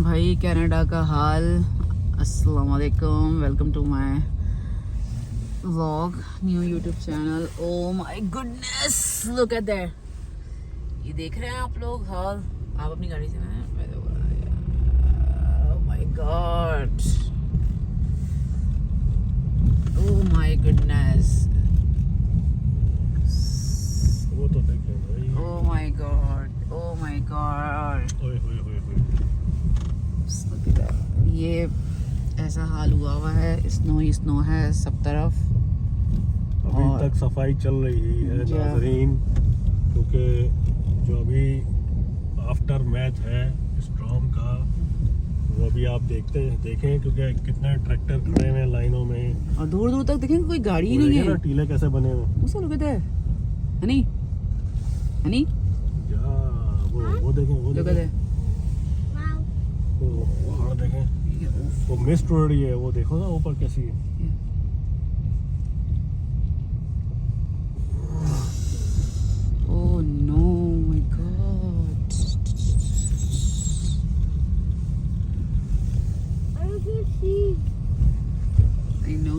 भाई कनाडा का हाल। अस्सलाम वालेकुम, welcome to my vlog, new YouTube channel. Oh my goodness, look at that. ये देख रहे हैं आप लोग हाल? आप अपनी गाड़ी से ना, oh my God, oh my goodness, वो तो देख भाई। Oh my God, oh my God, ओए होए होए होए। ये ऐसा हाल हुआ है। स्नो ही स्नो है सब तरफ। अभी और तक सफाई चल रही है नाज़रीन, क्योंकि जो अभी आफ्टर मैच है स्ट्रॉम का, वो अभी आप देखें क्योंकि कितने ट्रैक्टर खड़े हैं लाइनों में, और दूर दूर तक देखेंगे कोई गाड़ी ही वो नहीं देखें है। ना टीले कैसे बने हुए। उसको लोग कहते हैं हनी हनी, या वो देखें, वो लोग देखें, कहते हैं वो पहाड़ देखें, वो मिस्ट उड़ रही है, वो देखो ना ऊपर कैसी है। Oh no my god, I know.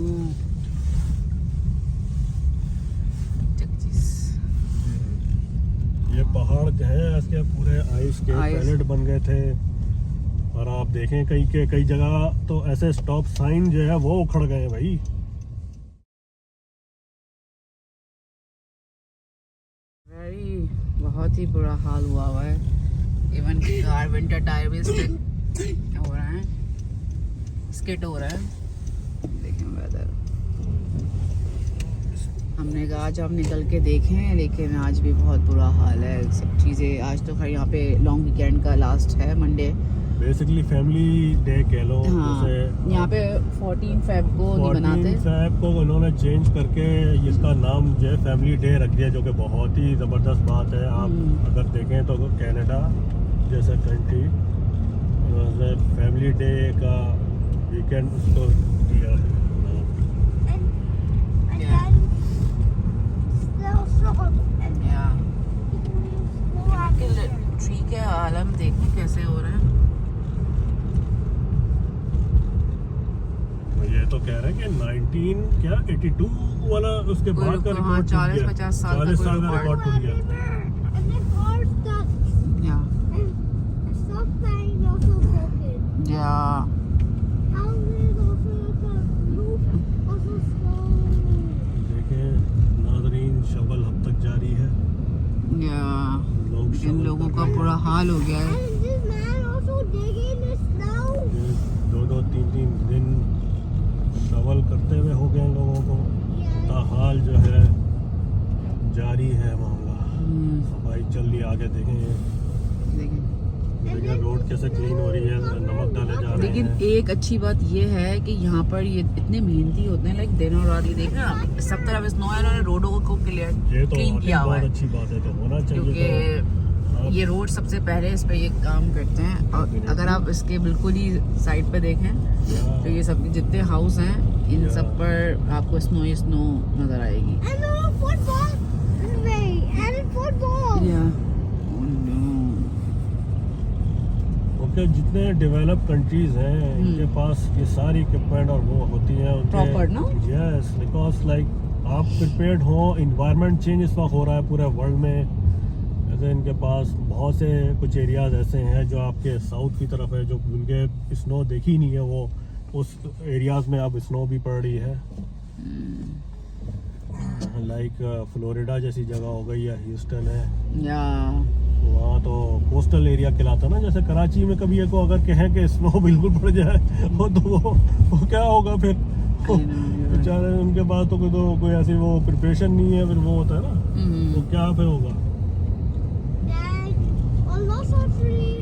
ये पहाड़ जो है इसके पूरे आइस के आइस। पैलेट बन गए थे। और आप देखें कई जगह तो ऐसे स्टॉप साइन जो है वो उखड़ गए हैं भाई। बहुत ही बुरा हाल हुआ है। इवन कार विंटर टायर भी स्किड हो रहा है, स्किड हो रहा है। देखें वेदर, हमने कहा आज हम निकल के देखें, लेकिन आज भी बहुत बुरा हाल है सब चीज़ें। आज तो खैर यहाँ पे लॉन्ग वीकेंड का लास्ट है मंडे, बेसिकली फैमिली डे कह लो। हाँ, जैसे यहाँ पे 14 फेब को नहीं 14 मनाते। फेब को उन्होंने चेंज करके इसका नाम जो है फैमिली डे रख दिया, जो कि बहुत ही ज़बरदस्त बात है। आप अगर देखें तो कनाडा जैसा कंट्री फैमिली डे का वीकेंड उसको दिया है। ट्री के आलम देखें कैसे हो रहे हैं। ये तो कह रहे हैं कि 82 वाला उसके बाद का हाँ, रिकॉर्ड 40-50 साल का 40 साल का रिकॉर्ड रिकॉर्ड टूट गया। या देखें नाज़रीन, शवल अब तक जारी है। लोग इन लोगों का बुरा हाल हो गया है। 2-3 दिन शवल करते हुए हो गए लोगों को। हाल जो है जारी है मामला, सफाई चल रही है। आगे देखें रोड कैसे क्लीन हो रही है, नमक डाले जा रहे लेकिन हैं। एक अच्छी बात ये है कि यहाँ पर ये इतने मेहनती होते हैं, लाइक दिन और रात। ये देखना सब तरफ स्नो है, इन्होंने रोडों को खूब ये तो क्लीन किया हुआ बहुत है, अच्छी बात है, तो होना चाहिए। क्योंकि ये रोड सबसे पहले इस पे ये काम करते हैं। और अगर आप इसके बिल्कुल ही साइड पे देखें तो ये सब जितने हाउस हैं इन सब पर आपको स्नो ही स्नो नजर आएगी। ओके, जितने डेवलप कंट्रीज हैं इनके पास ये सारी इक्विपमेंट और वो होती हैं प्रॉपर ना। यस, बिकॉज लाइक आप प्रिपेयर्ड हो। इन्वायरमेंट चेंज इस वक्त हो रहा है पूरे वर्ल्ड में। ऐसे इनके पास बहुत से कुछ एरियाज ऐसे हैं जो आपके साउथ की तरफ है, जो उनके स्नो देखी नहीं है, वो उस एरियाज में अब स्नो भी पड़ रही है। लाइक फ्लोरिडा जैसी जगह हो गई या ह्यूस्टन है, या वहाँ तो कोस्टल एरिया कहलाता है ना। जैसे कराची में कभी को अगर कहें कि स्नो बिल्कुल पड़ जाए तो वो क्या होगा फिर। बेचारे उनके पास तो कोई ऐसी वो प्रिपरेशन नहीं है, फिर वो होता है ना, तो क्या फिर होगा।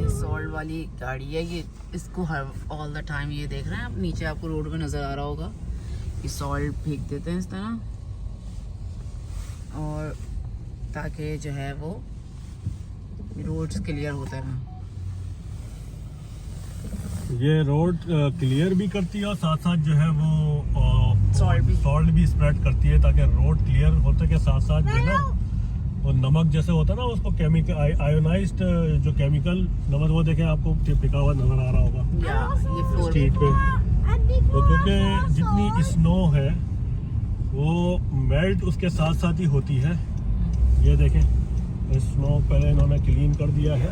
सॉल्ट वाली गाड़ी है ये, इसको हर ऑल द टाइम ये देख रहे हैं आप, नीचे आपको रोड पे नजर आ रहा होगा, ये सॉल्ट फेंक देते हैं इस तरह, और ताकि जो है वो रोड्स क्लियर होते हैं। ये रोड क्लियर भी करती है और साथ साथ जो है वो सॉल्ट भी स्प्रेड करती है, ताकि रोड क्लियर होते के साथ साथ जो ना वो नमक जैसे होता है ना, उसको केमिकल आयोनाइज्ड जो केमिकल नमक, वो देखें आपको पिका हुआ नजर आ रहा होगा, ये फ्लोर स्ट्रीट पे। तो क्योंकि जितनी स्नो है वो मेल्ट उसके साथ साथ ही होती है। ये देखें स्नो पहले इन्होंने क्लीन कर दिया है।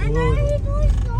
तो